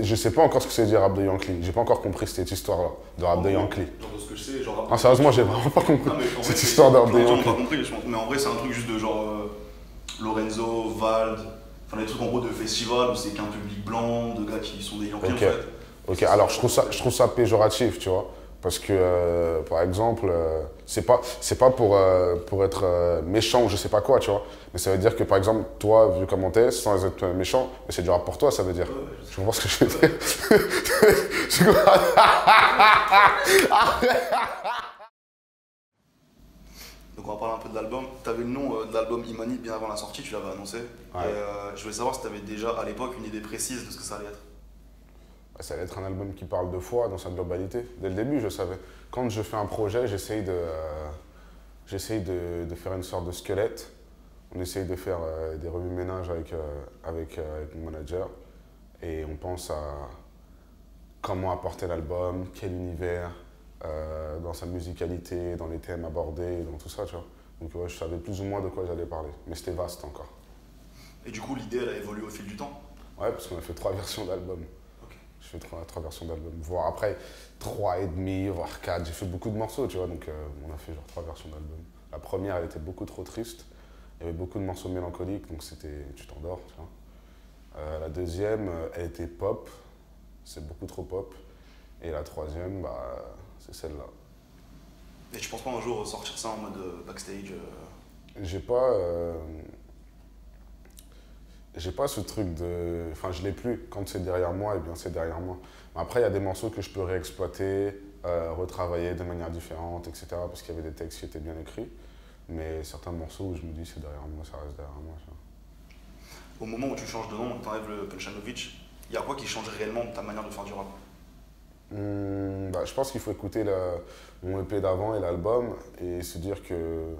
je sais pas encore ce que c'est dire rap de Yankee. J'ai pas encore compris cette histoire-là de rap de Yankee. Genre de ce que je sais, genre. Ah, sérieusement, j'ai vraiment pas compris Non, mais en vrai, cette histoire de rap de plein de gens Yankee. n'ont pas compris, je pense. Mais en vrai, c'est un truc juste de genre Lorenzo, Vald, enfin des trucs en gros de festival où c'est qu'un public blanc, de gars qui sont des Yankees en Ok. fait. Ok, alors je trouve ça péjoratif, tu vois. Parce que, par exemple, c'est pas pour être méchant ou je sais pas quoi, tu vois. Mais ça veut dire que, par exemple, toi, vu comment t'es, sans être méchant, mais c'est du rap pour toi, ça veut dire. Tu comprends ce que je veux dire? Tu comprends? Donc on va parler un peu de l'album. Tu avais le nom de l'album Imani bien avant la sortie, tu l'avais annoncé. Ouais. Et je voulais savoir si tu avais déjà à l'époque une idée précise de ce que ça allait être. Ça allait être un album qui parle de foi dans sa globalité. Dès le début, je savais. Quand je fais un projet, j'essaye de faire une sorte de squelette. On essaye de faire des remue-ménages avec mon manager. Et on pense à comment apporter l'album, quel univers, dans sa musicalité, dans les thèmes abordés, dans tout ça, tu vois. Donc ouais, je savais plus ou moins de quoi j'allais parler. Mais c'était vaste encore. Et du coup, l'idée, elle a évolué au fil du temps. Ouais, parce qu'on a fait 3 versions d'album. Je fais trois versions d'album, voire après 3,5, voire 4. J'ai fait beaucoup de morceaux, tu vois, donc on a fait genre 3 versions d'album. La première, elle était beaucoup trop triste. Il y avait beaucoup de morceaux mélancoliques, donc c'était tu t'endors, tu vois. La deuxième, elle était pop, c'est beaucoup trop pop. Et la troisième, bah, c'est celle-là. Et tu penses pas un jour sortir ça en mode backstage J'ai pas... J'ai pas ce truc de... Enfin, je l'ai plus. Quand c'est derrière moi, eh bien, c'est derrière moi. Après, il y a des morceaux que je peux réexploiter, retravailler de manière différente, etc. Parce qu'il y avait des textes qui étaient bien écrits. Mais certains morceaux où je me dis c'est derrière moi, ça reste derrière moi. Tu Au moment où tu changes de nom, tu enlèves le Punchanovic, il y a quoi qui change réellement ta manière de faire du rap? vois. Bah, je pense qu'il faut écouter mon EP d'avant et l'album et se dire que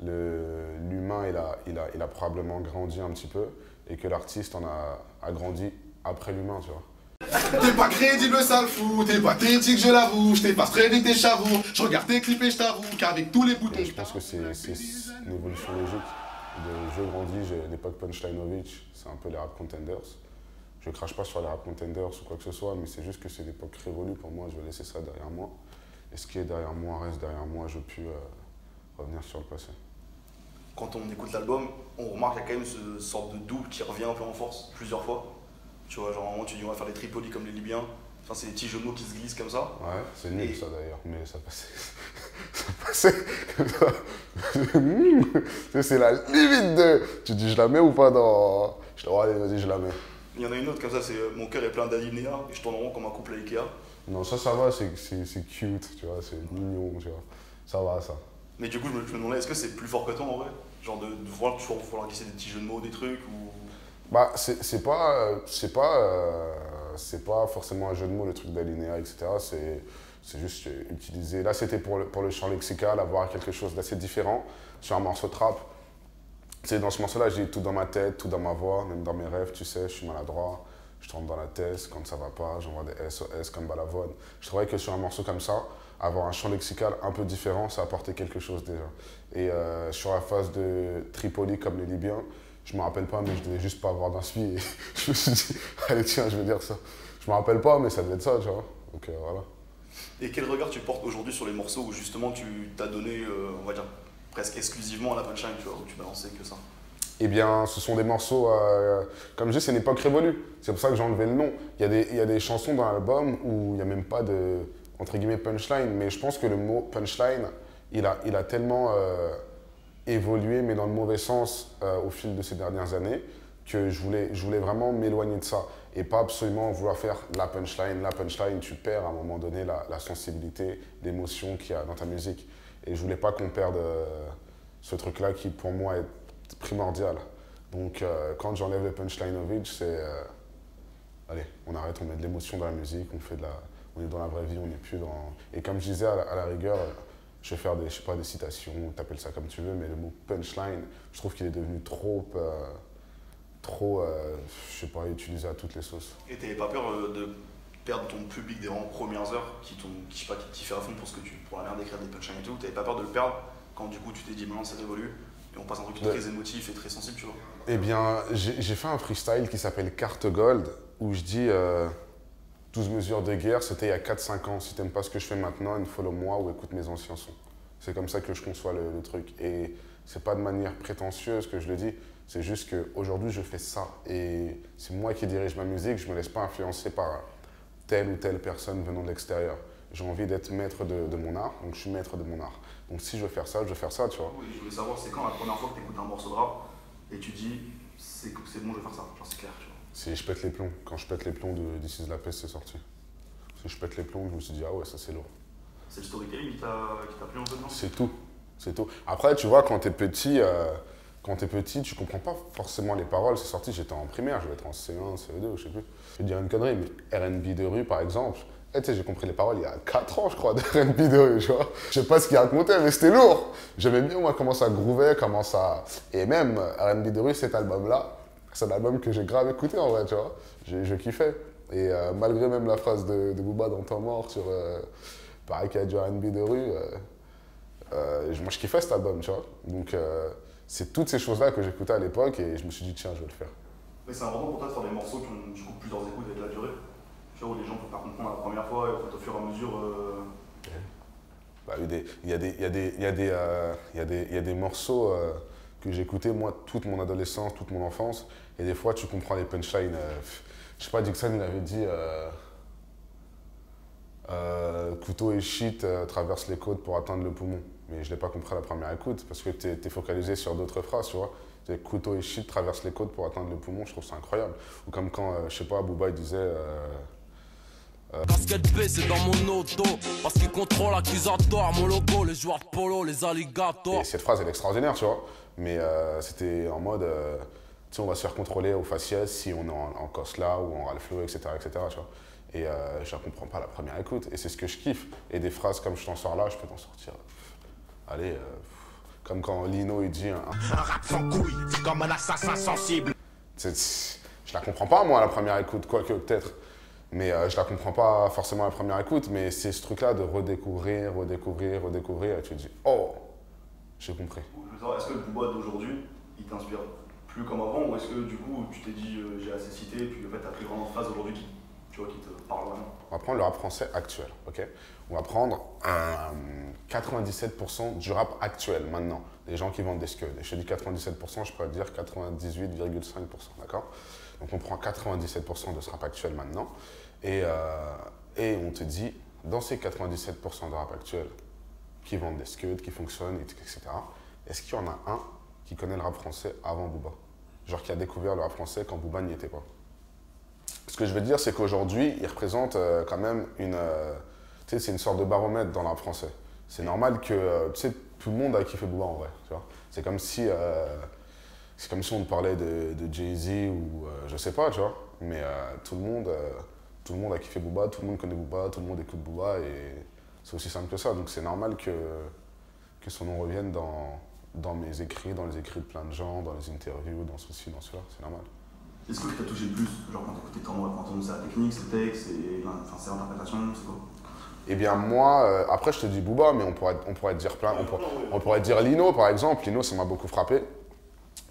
l'humain, il a probablement grandi un petit peu et que l'artiste a grandi après l'humain, tu vois. T'es pas crédible, sale fou, t'es pas critique, je l'avoue. Je t'efface très vite tes chavoux. Je regarde tes clips et je t'avoue qu'avec tous les boutons. Et je pense que c'est une évolution logique. Je grandis, j'ai l'époque Punchlinovic, c'est un peu les rap contenders. Je crache pas sur les rap contenders ou quoi que ce soit, mais c'est juste que c'est l'époque révolue pour moi, je vais laisser ça derrière moi. Et ce qui est derrière moi reste derrière moi, je peux revenir sur le passé. Quand on écoute l'album, on remarque qu'il y a quand même ce sorte de double qui revient un peu en force plusieurs fois. Tu vois, genre à un moment tu dis on va faire des Tripoli comme les Libyens. Enfin, c'est des petits jeux de mots qui se glissent comme ça. Ouais, c'est nul ça d'ailleurs, mais ça passait. Ça passait comme ça. C'est la limite de. Tu dis je la mets ou pas dans. Je dis oh, allez, vas-y, je la mets. Il y en a une autre comme ça, c'est mon cœur est plein d'alinéas et je tourne en rond comme un couple à Ikea. Non, ça va, c'est cute, tu vois, c'est mignon, tu vois. Ça va, ça. Mais du coup, je me demandais, est-ce que c'est plus fort que toi en vrai? Genre de voir toujours falloir glisser des petits jeux de mots, des trucs ou. Bah, c'est pas forcément un jeu de mots, le truc d'alinéa, etc. C'est juste utiliser. Là, c'était pour le champ lexical, avoir quelque chose d'assez différent sur un morceau de rap. C'est dans ce morceau-là, j'ai tout dans ma tête, tout dans ma voix, même dans mes rêves, tu sais, je suis maladroit, je tombe dans la tête, quand ça va pas, j'envoie des SOS comme Balavoine. Je trouvais que sur un morceau comme ça, avoir un champ lexical un peu différent, ça apportait quelque chose déjà. Et sur la phase de Tripoli comme les Libyens, je me rappelle pas, mais je devais juste pas avoir d'inspi et je me suis dit, allez tiens, je vais dire ça. Je me rappelle pas, mais ça devait être ça, tu vois. Donc voilà. Et quel regard tu portes aujourd'hui sur les morceaux où justement tu t'as donné, on va dire, presque exclusivement à la punchline, tu vois, où tu balançais que ça? Eh bien, ce sont des morceaux, comme je dis, c'est une époque révolue. C'est pour ça que j'ai enlevé le nom. Il y a des chansons dans l'album où il n'y a même pas de, entre guillemets, punchline. Mais je pense que le mot punchline, il a tellement évolué, mais dans le mauvais sens, au fil de ces dernières années, que je voulais vraiment m'éloigner de ça. Et pas absolument vouloir faire la punchline. La punchline, tu perds à un moment donné la sensibilité, l'émotion qu'il y a dans ta musique. Et je voulais pas qu'on perde ce truc-là qui, pour moi, est primordial. Donc, quand j'enlève le punchlineovich, c'est allez, on arrête, on met de l'émotion dans la musique, on est dans la vraie vie, on n'est plus dans. Et comme je disais, à la rigueur, je vais faire des, je sais pas, des citations, t'appelles ça comme tu veux, mais le mot punchline, je trouve qu'il est devenu trop, je sais pas, utilisé à toutes les sauces. Et t'avais pas peur de perdre ton public des vraiment premières heures qui je sais pas, qui te kiffait à fond pour la merde d'écrire des punchlines et tout? T'avais pas peur de le perdre quand du coup tu t'es dit maintenant ça évolue et on passe un truc très émotif et très sensible, tu vois? Eh bien, j'ai fait un freestyle qui s'appelle Carte Gold où je dis 12 mesures de guerre, c'était il y a 4-5 ans. Si t'aimes pas ce que je fais maintenant, unfollow-moi ou écoute mes anciens sons. C'est comme ça que je conçois le truc. Et c'est pas de manière prétentieuse que je le dis, c'est juste qu'aujourd'hui je fais ça. Et c'est moi qui dirige ma musique, je me laisse pas influencer par telle ou telle personne venant de l'extérieur. J'ai envie d'être maître de mon art, donc je suis maître de mon art. Donc si je veux faire ça, je veux faire ça, tu vois. Oui, je voulais savoir, c'est quand la première fois que tu écoutes un morceau de rap et tu dis, c'est bon, je vais faire ça, genre c'est clair, tu vois. Si je pète les plombs, quand je pète les plombs de This Is La Peste, c'est sorti. Si je pète les plombs, je me suis dit, ah ouais, ça c'est lourd. C'est le storytelling qui t'a plu un peu, non? C'est tout, c'est tout. Après, tu vois, quand t'es petit, tu comprends pas forcément les paroles. C'est sorti, j'étais en primaire, je vais être en C1, CE2, je sais plus. Je vais dire une connerie, mais R&B de rue, par exemple, tu sais, j'ai compris les paroles il y a 4 ans, je crois, de R&B de rue, tu vois. Je sais pas ce qu'il racontait, mais c'était lourd. J'aimais bien, moi, comment ça groovait, comment ça... Et même R&B de rue, cet album-là, c'est un album que j'ai grave écouté, en vrai, tu vois. Je kiffais. Et malgré même la phrase de Booba dans Temps mort sur... pareil qu'il y a du R&B de rue, moi, je kiffais cet album, tu vois. Donc, c'est toutes ces choses-là que j'écoutais à l'époque et je me suis dit, tiens, je vais le faire. Mais c'est important pour toi de faire des morceaux qui ont du coup plusieurs écoutes avec la durée. Tu vois, où les gens peuvent pas comprendre la première fois et en fait, au fur et à mesure. Bah, il y a des morceaux que j'écoutais moi toute mon adolescence, toute mon enfance. Et des fois, tu comprends les punchlines. Je sais pas, Dixon, il avait dit couteau et shit traverse les côtes pour atteindre le poumon. Mais je l'ai pas compris à la première écoute parce que tu es focalisé sur d'autres phrases, tu vois. Couteau et shit traverse les côtes pour atteindre le poumon, je trouve ça incroyable. Ou comme quand, je sais pas, Booba il disait. Casquette B, c'est dans mon auto. Parce qu'il contrôle l'accusatoire, mon logo, les joueurs de polo, les alligators. Et cette phrase elle est extraordinaire, tu vois. Mais c'était en mode, tu sais, on va se faire contrôler au faciès si on est en Cosla ou en Ralph Lauren, etc., etc., tu vois. Et je la comprends pas à la première écoute. Et c'est ce que je kiffe. Et des phrases comme je t'en sors là, je peux t'en sortir. Allez, comme quand Lino il dit un rap sans couille, c'est comme un assassin sensible. Je la comprends pas moi à la première écoute, quoique peut-être. Mais je la comprends pas forcément à la première écoute, mais c'est ce truc-là de redécouvrir, et tu te dis, oh, j'ai compris. Je veux savoir, est-ce que le Booba d'aujourd'hui, il t'inspire plus comme avant, ou est-ce que du coup, tu t'es dit, j'ai assez cité, et puis en fait, t'as pris vraiment une phrase aujourd'hui qui te parle vraiment? On va prendre le rap français actuel, ok? On va prendre 97% du rap actuel maintenant, les gens qui vendent des scuds. Et je te dis 97%, je pourrais te dire 98,5%, d'accord? Donc on prend 97% de ce rap actuel maintenant, et on te dit, dans ces 97% de rap actuel qui vendent des scuds, qui fonctionnent, etc., est-ce qu'il y en a un qui connaît le rap français avant Booba? Genre qui a découvert le rap français quand Booba n'y était pas? Ce que je veux dire, c'est qu'aujourd'hui, il représente quand même une... tu sais, c'est une sorte de baromètre dans le rap français. C'est normal que, tu sais, tout le monde a kiffé Booba en vrai, tu vois. C'est comme si on parlait de Jay-Z ou je sais pas, tu vois. Mais tout le monde a kiffé Booba, tout le monde connaît Booba, tout le monde écoute Booba et c'est aussi simple que ça. Donc c'est normal que son nom revienne dans mes écrits, dans les écrits de plein de gens, dans les interviews, dans ceci, dans cela, c'est normal. Est-ce que t'a touché le plus? Genre quand t'écoutais Temps mort, quand c'est la technique, c'est le texte, c'est l'interprétation, c'est quoi? Eh bien moi, après je te dis Booba, mais on pourrait dire plein, on pourrait dire Lino par exemple. Lino, ça m'a beaucoup frappé.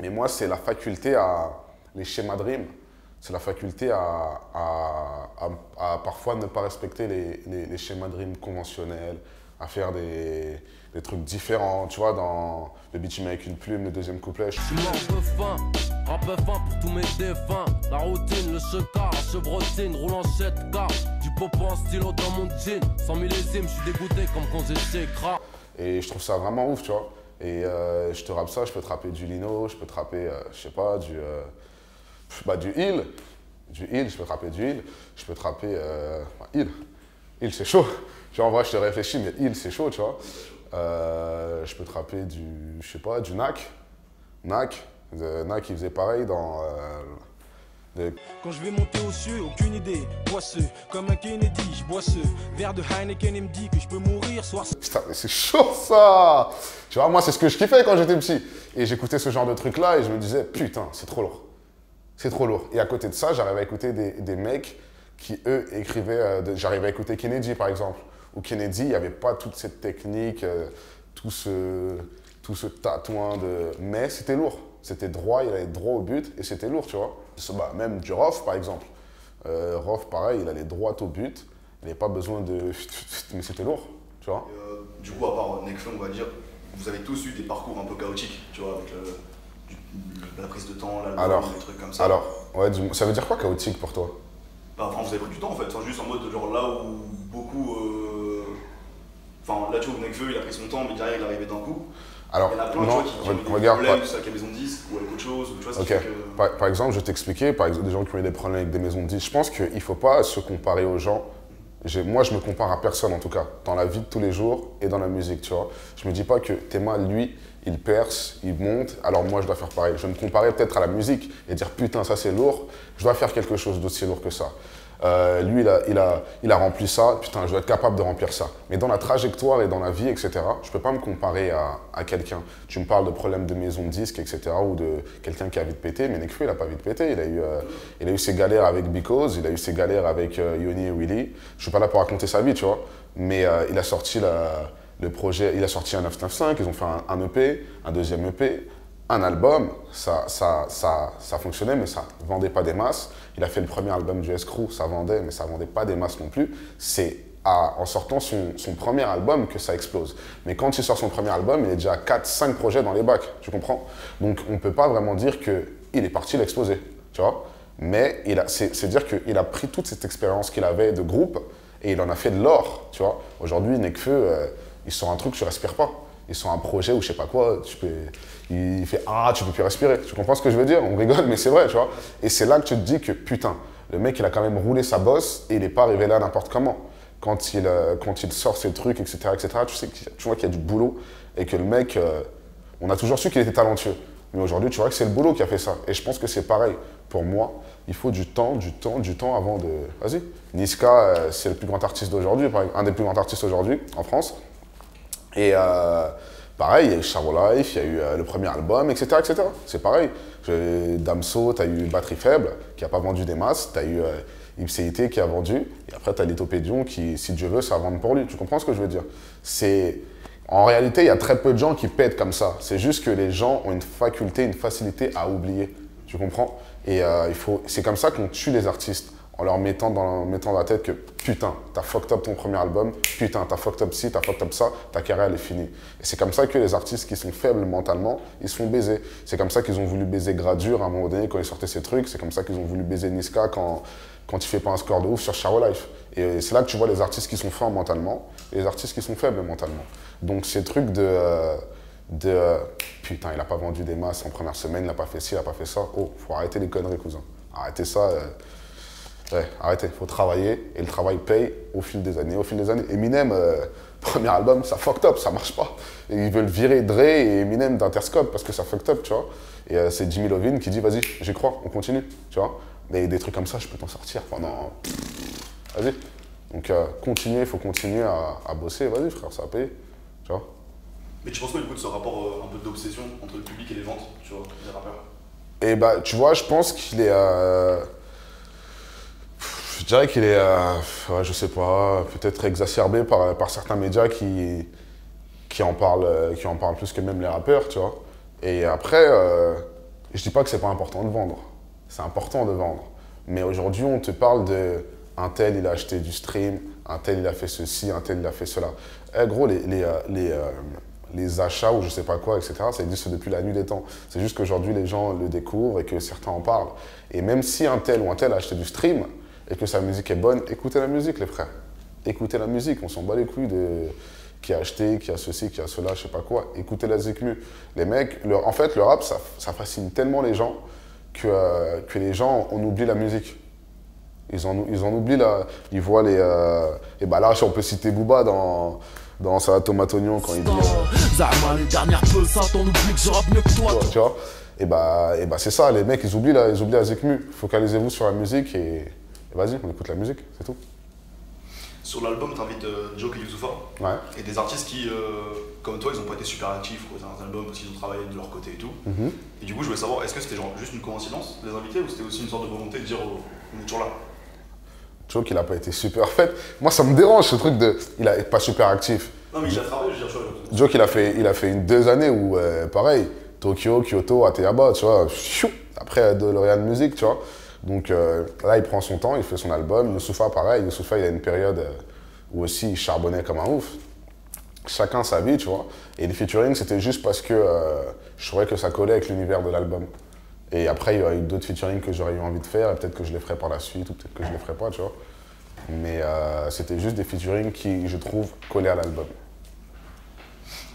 Mais moi, c'est la faculté les schémas de rime, c'est la faculté à parfois ne pas respecter les schémas de rime conventionnels, à faire des trucs différents. Tu vois, dans le beat, tu mets avec une plume, le deuxième couplet. Je suis mort de faim, rap fin pour tous mes défunts. La routine, le checard, la chevrotine, roule en 7K. Du popo en stylo dans mon jean. 100 millésimes, je suis dégoûté comme quand j'étais gras. Et je trouve ça vraiment ouf, tu vois. Et je te rappe ça, je peux te rapper du Lino, je peux te rapper, je sais pas, du Hill. Du Hill, je peux te rapper du Hill. Je peux te rapper, Hill. Hill, c'est chaud. Tu vois, en vrai, je te réfléchis, mais Hill, c'est chaud, tu vois. Je peux te rapper je sais pas, du Nak. Nak, il faisait pareil dans... Quand je vais monter aux cieux, aucune idée. Boisseux, comme un Kennedy, je bois ce verre de Heineken et me dit que je peux mourir, soir. Putain, mais c'est chaud ça! Tu vois, moi, c'est ce que je kiffais quand j'étais petit. Et j'écoutais ce genre de truc-là et je me disais, putain, c'est trop lourd. C'est trop lourd. Et à côté de ça, j'arrivais à écouter des mecs qui, eux, écrivaient... j'arrivais à écouter Kennedy, par exemple. Ou Kennedy, il n'y avait pas toute cette technique, tout ce tatouin de... Mais c'était lourd. C'était droit, il allait droit au but et c'était lourd, tu vois. Bah, même Durof, par exemple. Rof, pareil, il allait droit au but. Il n'avait pas besoin de... Mais c'était lourd, tu vois. Du coup, à part Nekfeu, on va dire, vous avez tous eu des parcours un peu chaotiques, tu vois, avec la prise de temps, l'album, des trucs comme ça. Alors, ouais, ça veut dire quoi chaotique pour toi? Bah, enfin, vous avez pris du temps en fait, enfin, juste en mode genre là où beaucoup. Enfin, là tu vois, Nekfeu il a pris son temps, mais derrière il est arrivé d'un coup. Alors, il y en a plein, non, tu vois, qui ont eu des regarde, problèmes, avec la maison de disques ou avec autre chose, ou tu vois, ce qui ok. fait que... Par exemple, je vais t'expliquer, par exemple, des gens qui ont eu des problèmes avec des maisons de disques. Je pense qu'il ne faut pas se comparer aux gens. Moi, je me compare à personne en tout cas, dans la vie de tous les jours et dans la musique, tu vois. Je me dis pas que Théma, lui, il perce, il monte, alors moi je dois faire pareil. Je vais me comparer peut-être à la musique et dire putain, ça c'est lourd, je dois faire quelque chose d'aussi lourd que ça. Lui, il a rempli ça, putain, je dois être capable de remplir ça. Mais dans la trajectoire et dans la vie, etc., je ne peux pas me comparer à quelqu'un. Tu me parles de problèmes de maison de disques, etc., ou de quelqu'un qui a vite pété, mais Nekfeu, il n'a pas vite pété. Il a eu ses galères avec Because, il a eu ses galères avec Yoni et Willy. Je ne suis pas là pour raconter sa vie, tu vois, mais il a sorti le projet, il a sorti un 995, ils ont fait un EP, un deuxième EP, un album, ça fonctionnait, mais ça ne vendait pas des masses. Il a fait le premier album du S-Crew, ça vendait, mais ça ne vendait pas des masses non plus. C'est en sortant son premier album que ça explose. Mais quand il sort son premier album, il est déjà à 4-5 projets dans les bacs, tu comprends? Donc on ne peut pas vraiment dire qu'il est parti l'exploser, tu vois? Mais c'est dire qu'il a pris toute cette expérience qu'il avait de groupe et il en a fait de l'or, tu vois? Aujourd'hui, Nekfeu, il sort un truc, tu ne respires pas. Ils sont un projet ou je sais pas quoi, il fait « Ah, tu peux plus respirer ». Tu comprends ce que je veux dire? On rigole, mais c'est vrai, tu vois. Et c'est là que tu te dis que putain, le mec, il a quand même roulé sa bosse et il n'est pas arrivé là n'importe comment. Quand il sort ses trucs, etc., tu vois qu'il y a du boulot et que le mec, on a toujours su qu'il était talentueux. Mais aujourd'hui, tu vois que c'est le boulot qui a fait ça. Et je pense que c'est pareil. Pour moi, il faut du temps avant de... Vas-y. Niska, c'est le plus grand artiste d'aujourd'hui, un des plus grands artistes aujourd'hui en France. Et pareil, il y a eu Charo Life, il y a eu le premier album, etc. etc. C'est pareil. Damso, tu as eu Batterie Faible, qui n'a pas vendu des masses. Tu as eu Ipséité qui a vendu. Et après, tu as Lithopédion qui, si Dieu veut, ça va vendre pour lui. Tu comprends ce que je veux dire? En réalité, il y a très peu de gens qui pètent comme ça. C'est juste que les gens ont une facilité à oublier. Tu comprends? Et c'est comme ça qu'on tue les artistes. En leur mettant dans la tête que putain, t'as fucked up ton premier album, putain, t'as fucked up ci, t'as fucked up ça, ta carrière elle est finie. Et c'est comme ça que les artistes qui sont faibles mentalement, ils se font baiser. C'est comme ça qu'ils ont voulu baiser Gradure à un moment donné quand ils sortaient ces trucs, c'est comme ça qu'ils ont voulu baiser Niska quand il fait pas un score de ouf sur Charo Life. Et c'est là que tu vois les artistes qui sont forts mentalement et les artistes qui sont faibles mentalement. Donc ces trucs putain, il a pas vendu des masses en première semaine, il a pas fait ci, il a pas fait ça. Oh, faut arrêter les conneries, cousin. Arrêtez ça. Ouais, arrêtez, il faut travailler et le travail paye au fil des années. Eminem, premier album, ça fucked up, ça marche pas. Et ils veulent virer Dre et Eminem d'Interscope parce que ça fucked up, tu vois. Et c'est Jimmy Iovine qui dit vas-y, j'y crois, on continue, tu vois. Mais des trucs comme ça, je peux t'en sortir pendant... Vas-y. Donc il faut continuer à bosser, vas-y frère, ça va payer, tu vois. Mais tu penses quoi du coup de ce rapport un peu d'obsession entre le public et les ventes, tu vois, des rappeurs? Et bah, tu vois, je pense qu'il est... Je dirais qu'il est, ouais, je sais pas, peut-être exacerbé par certains médias qui en parlent plus que même les rappeurs, tu vois. Et après, je dis pas que c'est pas important de vendre. C'est important de vendre. Mais aujourd'hui, on te parle de un tel, il a acheté du stream, un tel, il a fait ceci, un tel, il a fait cela. Eh, gros, les achats ou je sais pas quoi, etc., ça existe depuis la nuit des temps. C'est juste qu'aujourd'hui, les gens le découvrent et que certains en parlent. Et même si un tel ou un tel a acheté du stream, et que sa musique est bonne, écoutez la musique, les frères. Écoutez la musique, on s'en bat les couilles de qui a acheté, qui a ceci, qui a cela, je sais pas quoi. Écoutez la Zikmu. Les mecs, en fait, le rap, ça fascine tellement les gens que les gens, on oublie la musique. Ils en oublient là. Ils voient les... et bah là, on peut citer Booba dans sa tomate oignon quand il dit... Zama, les dernières peu, ça t'en oublie que je rappe mieux que toi. Tu vois. Et bah c'est ça, les mecs, ils oublient la Zikmu. Focalisez-vous sur la musique et vas-y, on écoute la musique, c'est tout. Sur l'album, t'invites Joke et Youssoupha. Ouais. Et des artistes qui, comme toi, ils ont pas été super actifs dans un album parce qu'ils ont travaillé de leur côté et tout. Et du coup, je voulais savoir, est-ce que c'était genre juste une coïncidence de les inviter ou c'était aussi une sorte de volonté de dire on est toujours là? Joke, il a pas été super. En fait, moi, ça me dérange ce truc de. Il a pas super actif. Non, mais il a travaillé, je veux dire, Joke, il a fait 2 années où, pareil, Tokyo, Kyoto, Ateaba, tu vois. Après, DeLorean Music, tu vois. Donc là, il prend son temps, il fait son album. Youssoupha, pareil. Youssoupha, il a une période où aussi il charbonnait comme un ouf. Chacun sa vie, tu vois. Et les featuring, c'était juste parce que je trouvais que ça collait avec l'univers de l'album. Et après, il y aurait eu d'autres featuring que j'aurais eu envie de faire, et peut-être que je les ferai par la suite, ou peut-être que je les ferai pas, tu vois. Mais c'était juste des featuring qui, je trouve, collaient à l'album.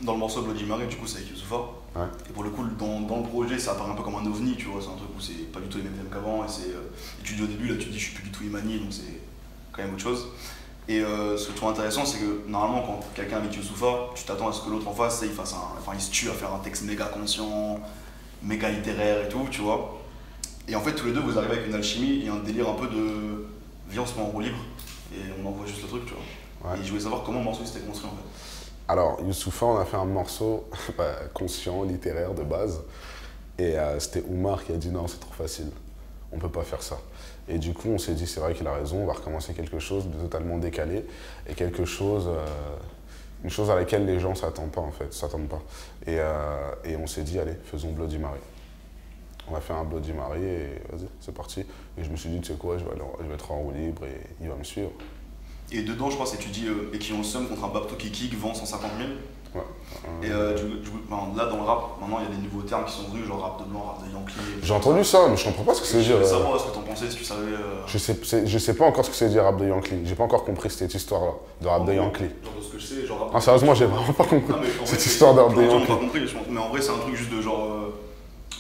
Dans le morceau Bloody Mary, du coup, c'est avec Youssoupha. Ouais. Et pour le coup, dans le projet, ça apparaît un peu comme un ovni, tu vois. C'est un truc où c'est pas du tout les mêmes thèmes qu'avant. Et tu dis au début, là, tu te dis, je suis plus du tout Imani, donc c'est quand même autre chose. Et ce que je trouve intéressant, c'est que normalement, quand quelqu'un avec Youssoupha, tu t'attends à ce que l'autre en face, il se tue à faire un texte méga conscient, méga littéraire et tout, tu vois. Et en fait, tous les deux, vous arrivez avec une alchimie et un délire un peu de viens, on se met en roue libre et on envoie juste le truc, tu vois. Ouais. Et je voulais savoir comment le morceau s'était construit en fait. Alors, Youssoupha, on a fait un morceau conscient, littéraire de base. Et c'était Oumar qui a dit non, c'est trop facile, on peut pas faire ça. Et du coup, on s'est dit, c'est vrai qu'il a raison, on va recommencer quelque chose de totalement décalé et quelque chose, une chose à laquelle les gens s'attendent pas en fait, s'attendent pas. Et on s'est dit, allez, faisons Bloody Mary. On a fait un Bloody Mary et vas-y, c'est parti. Et je me suis dit, tu sais quoi, je vais être en roue libre et il va me suivre. Et dedans, je crois, c'est tu dis et qui ont le seum contre un Babto qui kick vend 150 000. Ouais. Et là, dans le rap, maintenant, il y a des nouveaux termes qui sont venus, genre rap de blanc, rap de Yankee. J'ai entendu ça, mais je comprends pas ce que c'est Je dire. voulais savoir ce que t'en pensais, si tu savais. Je sais pas encore ce que c'est dire rap de Yankee. J'ai pas encore compris cette histoire-là de rap de Yankee. Genre de ce que je sais, genre rap. Ah, sérieusement, j'ai vraiment pas compris Non, mais en cette vrai, histoire de rap de plein gens n'ont Yankee. pas compris, je pense. Mais en vrai, c'est un truc juste de genre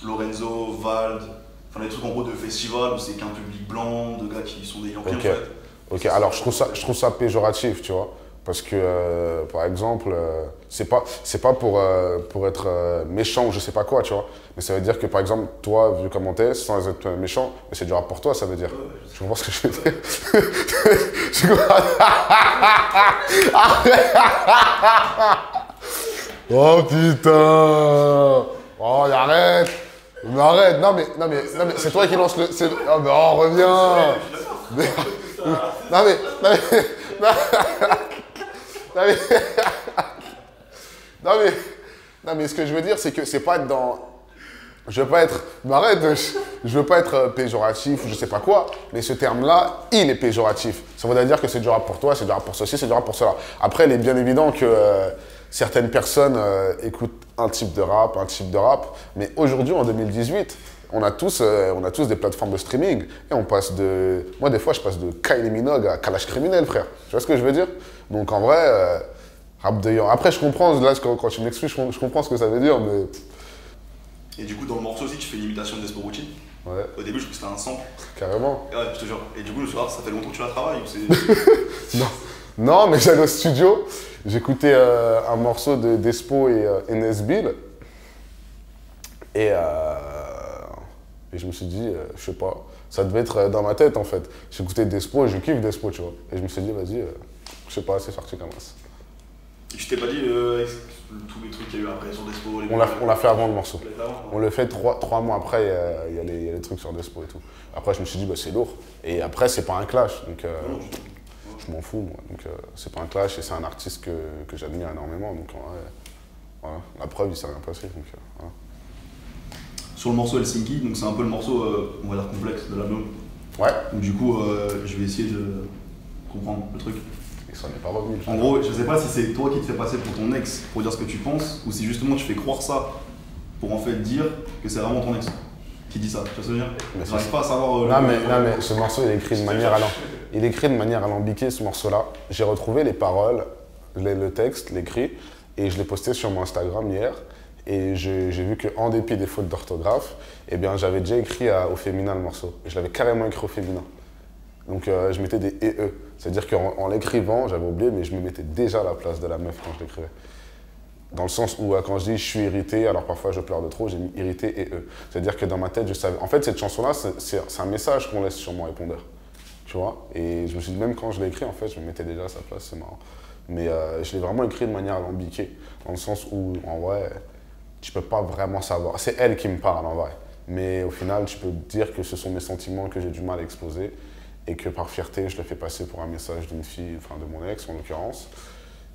Lorenzo, Vald, enfin des trucs en gros de festival où c'est qu'un public blanc, de gars qui sont des Yankees Ok. en fait. Ok, alors je trouve ça péjoratif, tu vois. Parce que, par exemple, c'est pas pour être méchant ou je sais pas quoi, tu vois. Mais ça veut dire que, par exemple, toi, vu comment t'es, sans être méchant, mais c'est du rap pour toi, ça veut dire. Tu comprends ce que je veux dire? Tu comprends? Oh putain! Oh, arrête! Mais arrête! Non mais c'est toi qui lance le. Oh, mais oh, reviens! Mais- Non mais. Non mais, non mais ce que je veux dire, c'est que c'est pas dans. Je veux pas être. Mais arrête, je veux pas être péjoratif ou je sais pas quoi, mais ce terme-là, il est péjoratif. Ça veut dire que c'est du rap pour toi, c'est du rap pour ceci, c'est du rap pour cela. Après, il est bien évident que certaines personnes écoutent un type de rap, mais aujourd'hui, en 2018, on a tous des plateformes de streaming et on passe de. Moi, des fois, je passe de Kylie Minogue à Kalash Criminel, frère. Tu vois ce que je veux dire? Donc, en vrai, rap de Yankee. Après, je comprends, là, quand tu m'expliques, je comprends ce que ça veut dire, mais. Et du coup, dans le morceau aussi, tu fais l'imitation de Despo Rucci. Ouais, Au début, je crois que c'était un sample. carrément. Et ouais, je te jure. Et du coup, je me suis dit, ça fait longtemps que tu la travailles ou c'est. Non, mais j'allais au studio, j'écoutais un morceau de Despo et Nesbill. Et je me suis dit, je sais pas, ça devait être dans ma tête en fait. J'écoutais Despo et je kiffe Despo, tu vois. Et je me suis dit, vas-y, je sais pas, c'est sorti comme ça. Et je t'ai pas dit avec tous les trucs qu'il y a eu après sur Despo. On l'a fait avant le morceau. On l'a fait avant. On le fait trois mois après, il y a les trucs sur Despo et tout. Après, je me suis dit, bah, c'est lourd. Et après, c'est pas un clash, donc Non, je m'en fous, moi. Donc, c'est pas un clash et c'est un artiste que j'admire énormément. Donc, voilà. La preuve, il s'est rien passé. Donc, voilà. Sur le morceau Helsinki, donc c'est un peu le morceau, on va dire, complexe de l'album. Ouais. Donc du coup, je vais essayer de comprendre le truc. Il s'en est pas revenu. En gros, je sais pas si c'est toi qui te fais passer pour ton ex pour dire ce que tu penses, ou si justement tu fais croire ça pour en fait dire que c'est vraiment ton ex qui dit ça. Tu vois ce que je veux dire? Mais J'arrive pas à savoir. Non mais ce morceau il est écrit de manière alambiquée ce morceau-là. J'ai retrouvé les paroles, le texte, l'écrit, et je l'ai posté sur mon Instagram hier. Et j'ai vu qu'en dépit des fautes d'orthographe, eh bien j'avais déjà écrit au féminin le morceau. Je l'avais carrément écrit au féminin. Donc je mettais des « e ». C'est-à-dire qu'en l'écrivant, j'avais oublié, mais je me mettais déjà à la place de la meuf quand je l'écrivais. Dans le sens où quand je dis « je suis irrité », alors parfois je pleure de trop, j'ai mis « irrité » et « e ». C'est-à-dire que dans ma tête, je savais... En fait, cette chanson-là, c'est un message qu'on laisse sur mon répondeur. Tu vois? Et je me suis dit, même quand je l'ai écrit, en fait, je me mettais déjà à sa place, c'est marrant. Mais je l'ai vraiment écrit de manière alambiquée, dans le sens où, en vrai, tu peux pas vraiment savoir. C'est elle qui me parle, en vrai. Mais au final, tu peux dire que ce sont mes sentiments que j'ai du mal à exposer et que par fierté, je le fais passer pour un message d'une fille, enfin de mon ex en l'occurrence.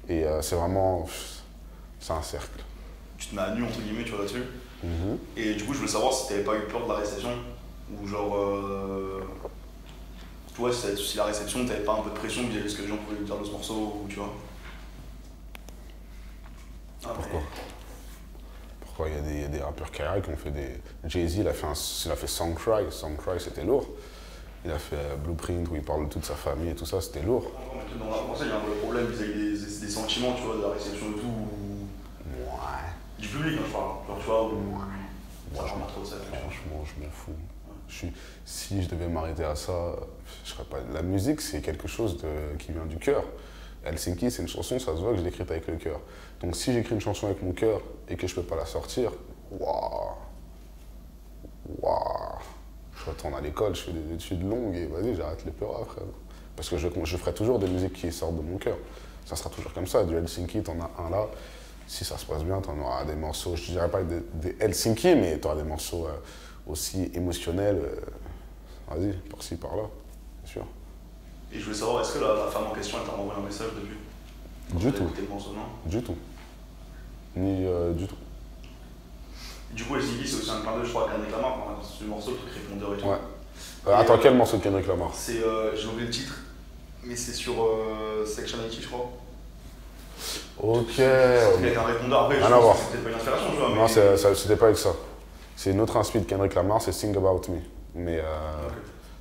Et c'est vraiment... c'est un cercle. Tu te mets à nu, entre guillemets, tu vois, là-dessus. Et du coup, je voulais savoir si t'avais pas eu peur de l'arrestation Ou genre, tu vois, si la réception, t'avais pas un peu de pression vis-à-vis de ce que les gens pouvaient dire de ce morceau, ou tu vois. Après, Pourquoi il y a des rappeurs carrés qui ont fait des... Jay-Z, il a fait Song Cry c'était lourd. Il a fait Blueprint où il parle de toute sa famille et tout ça, c'était lourd. dans la pensée, il y a un vrai problème vis-à-vis des sentiments, tu vois, de la réception et tout. Ouais. Du public, hein, je parle. Genre, tu vois, où ça change pas trop de ça. Franchement, je m'en fous. Si je devais m'arrêter à ça, je serais pas... La musique, c'est quelque chose qui vient du cœur. Helsinki, c'est une chanson, ça se voit que je l'ai écrite avec le cœur. Donc si j'écris une chanson avec mon cœur et que je peux pas la sortir, waouh, je retourne à l'école, je fais des études longues et vas-y, j'arrête les pleurs après. Parce que je ferai toujours des musiques qui sortent de mon cœur. Ça sera toujours comme ça. Du Helsinki, t'en as un là. Si ça se passe bien, t'en auras des morceaux, je dirais pas des Helsinki, mais t'auras des morceaux aussi émotionnels. Vas-y, par-ci, par-là, bien sûr. Et je voulais savoir, est-ce que la femme en question, elle t'a renvoyé un message depuis? Du tout. Écouté le morceau, non? Du tout. Ni du tout. Du coup, Helsinki, c'est aussi un clin d'œil, je crois, à Kendrick Lamar, c'est le morceau, le truc répondeur et tout. Ouais. Attends, quel morceau de Kendrick Lamar? C'est, j'ai oublié le titre, mais c'est sur Section 80, je crois. Ok. Il y a un répondeur après, je Rien à voir. pense que c'était pas une inspiration, tu vois. Non, mais... c'était pas avec ça. C'est une autre inspi de Kendrick Lamar, c'est Sing About Me. Mais Ok.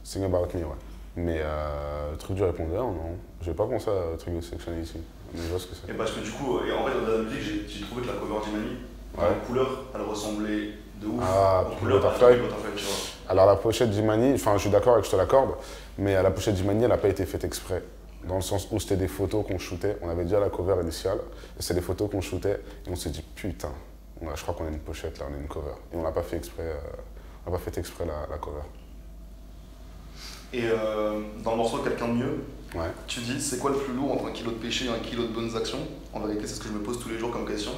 Sing About Me, ouais. Mais le truc du répondeur, non. J'ai pas pensé au truc de Section ici. Mais je vois ce que c'est. Et parce que du coup, et en fait, dans la musique, j'ai trouvé que la cover d'Imani, Ouais. la couleur, elle ressemblait de ouf aux Pink couleurs Butterfly. de Butterfly, tu vois. Alors la pochette d'Imani, enfin je suis d'accord et que je te l'accorde, mais la pochette d'Imani, elle n'a pas été faite exprès. Dans le sens où c'était des photos qu'on shootait, on avait déjà la cover initiale, et c'est des photos qu'on shootait, et on s'est dit putain, je crois qu'on a une pochette là, on a une cover. Et on n'a pas fait exprès, la cover. Et dans le morceau Quelqu'un de mieux, Ouais. tu dis c'est quoi le plus lourd entre 1 kilo de péché et 1 kilo de bonnes actions? En vérité, c'est ce que je me pose tous les jours comme question.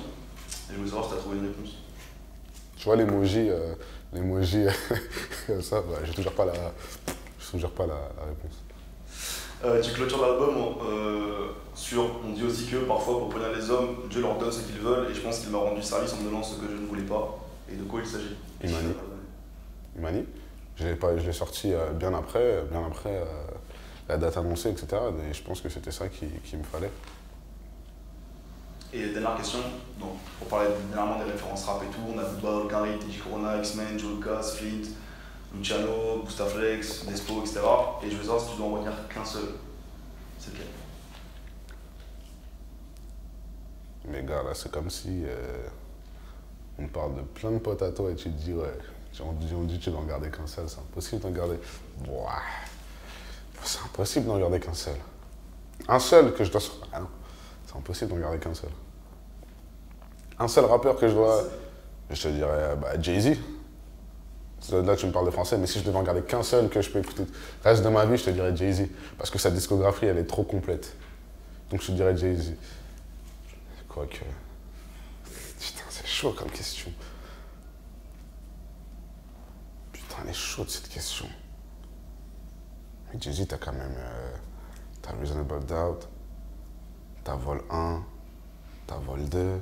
Et je voulais savoir si tu as trouvé une réponse. Tu vois l'emoji, comme ça, bah, j'ai toujours pas la réponse. Tu clôtures l'album sur on dit aussi que parfois pour punir les hommes, Dieu leur donne ce qu'ils veulent et je pense qu'il m'a rendu service en me donnant ce que je ne voulais pas. Et de quoi il s'agit? Imani, je l'ai sorti bien après la date annoncée, etc. Et je pense que c'était ça qu'il me fallait. Et dernière question, donc, pour parler dernièrement des références rap et tout, on a Booba, Olkari, TJ Corona, X-Men, Joe Lucas, Flint, Luciano, Bustaflex, Despo, etc. Et je veux savoir si tu dois en retenir qu'un seul. C'est lequel? Mais gars, là, c'est comme si on parle de plein de potes à toi et tu te dis, ouais, on dit que tu dois en garder qu'un seul, c'est impossible d'en garder. Ouah, c'est impossible d'en garder qu'un seul. Un seul que je dois... Ah non, c'est impossible d'en garder qu'un seul. Un seul rappeur que je dois... Je te dirais, Jay-Z. C'est là que tu me parles de français, mais si je devais en garder qu'un seul que je peux écouter le reste de ma vie, je te dirais Jay-Z. Parce que sa discographie, elle est trop complète. Donc je te dirais Jay-Z. Quoique... Putain, c'est chaud comme question. Putain, elle est chaude cette question. Mais Jay-Z, t'as quand même... t'as Reasonable Doubt, t'as Vol 1, t'as Vol 2,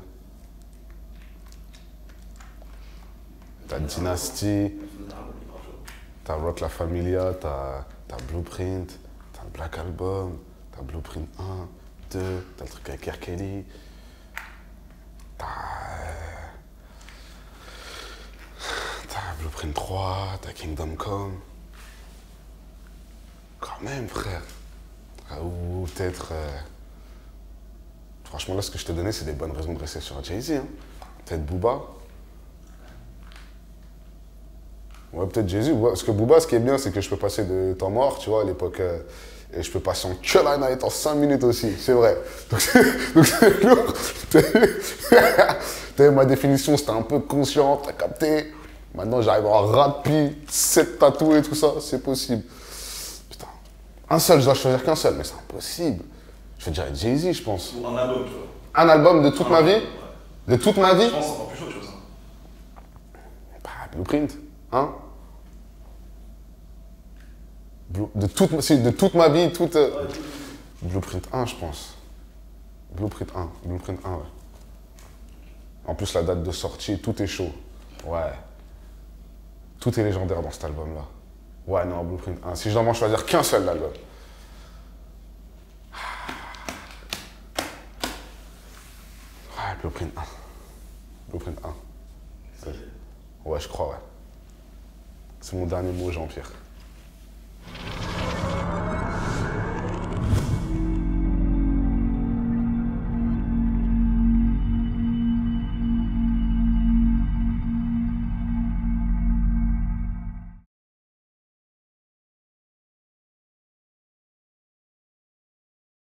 t'as Dynasty, t'as Rock La Familia, t'as Blueprint, t'as le Black Album, t'as Blueprint 1, 2, t'as le truc avec R. Kelly, t'as Blueprint 3, t'as Kingdom Come. Quand même, frère. Ou peut-être... Franchement, là, ce que je t'ai donné, c'est des bonnes raisons de rester sur Jay-Z. Hein. Peut-être Booba. Ouais, peut-être Jay-Z. Parce que Booba, ce qui est bien, c'est que je peux passer de temps mort, tu vois, à l'époque. Et je peux passer en Killer Night en 5 minutes aussi, c'est vrai. Donc c'est lourd. T'as vu, ma définition, c'était un peu conscient, t'as capté. Maintenant, j'arrive à avoir rapide, 7 tatous et tout ça, c'est possible. Putain. Un seul, je dois choisir qu'un seul, mais c'est impossible. Je dirais Jay-Z, je pense. Ou un album, tu vois. Un album de toute ma vie? Ouais. De toute ma vie? Je pense que c'est encore plus chaud, tu vois ça. Blueprint, hein? De toute ma vie, Blueprint 1, je pense. Blueprint 1, ouais. En plus, la date de sortie, tout est chaud. Ouais. Tout est légendaire dans cet album-là. Ouais, non, Blueprint 1. Si je dois m'en choisir qu'un seul d'album. Ouais, Blueprint 1. Blueprint 1. Ouais, je crois, ouais. C'est mon dernier mot, Jean-Pierre.